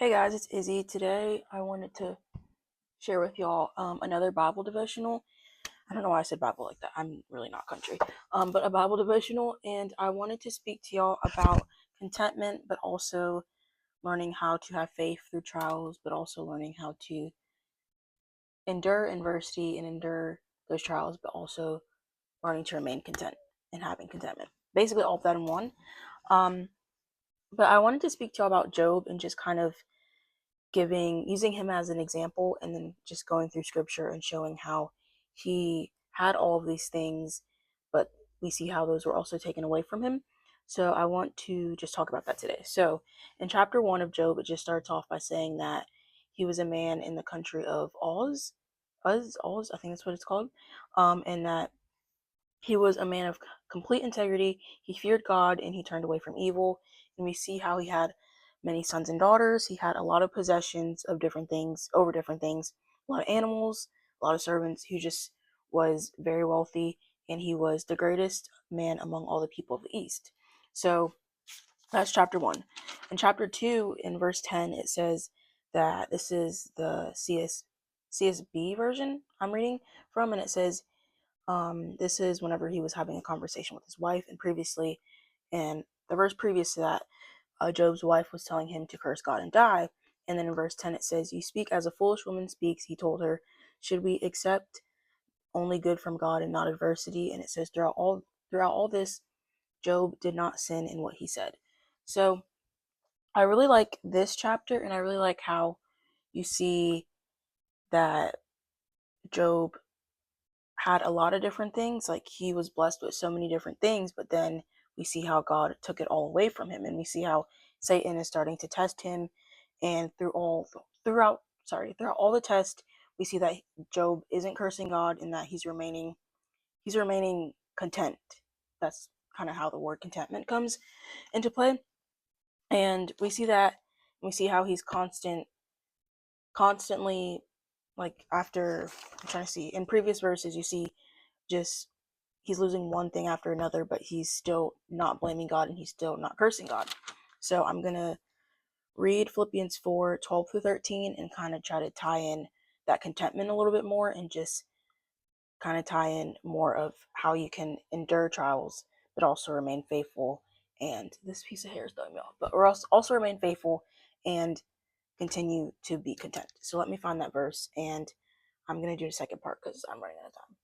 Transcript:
Hey guys, it's Izzy. Today I wanted to share with y'all another Bible devotional. I don't know why I said Bible like that. I'm really not country. But a Bible devotional, and I wanted to speak to y'all about contentment, but also learning how to have faith through trials, but also learning how to endure adversity and endure those trials, but also learning to remain content and having contentment. Basically, all of that in one. Um, but I wanted to speak to y'all about Job and just kind of using him as an example, and then just going through scripture and showing how he had all of these things, but we see how those were also taken away from him. So I want to just talk about that today. So in chapter 1 of Job, it just starts off by saying that he was a man in the country of Oz, I think that's what it's called, and that he was a man of complete integrity. He feared God and he turned away from evil. And we see how he had many sons and daughters. He had a lot of possessions of different things, over different things, a lot of animals, a lot of servants. He just was very wealthy, and he was the greatest man among all the people of the East. So that's chapter 1. In chapter 2, in verse 10, it says that this is the CSB version I'm reading from, and it says, this is whenever he was having a conversation with his wife, and previously, and the verse previous to that, Job's wife was telling him to curse God and die. And then in verse 10 it says, "You speak as a foolish woman speaks," he told her. "Should we accept only good from God and not adversity?" And it says, throughout all this, Job did not sin in what he said. So I really like this chapter, and I really like how you see that Job had a lot of different things. Like, he was blessed with so many different things, but then we see how God took it all away from him, and we see how Satan is starting to test him. And throughout all the test, we see that Job isn't cursing God, and that he's remaining content. That's kind of how the word contentment comes into play. And we see how he's constantly, like, after, I'm trying to see, in previous verses you see just he's losing one thing after another, but he's still not blaming God, and he's still not cursing God. So I'm going to read Philippians 4:12-13 and kind of try to tie in that contentment a little bit more, and just kind of tie in more of how you can endure trials, but also remain faithful. And this piece of hair is throwing me off, but we're also remain faithful and continue to be content. So let me find that verse, and I'm going to do the second part because I'm running out of time.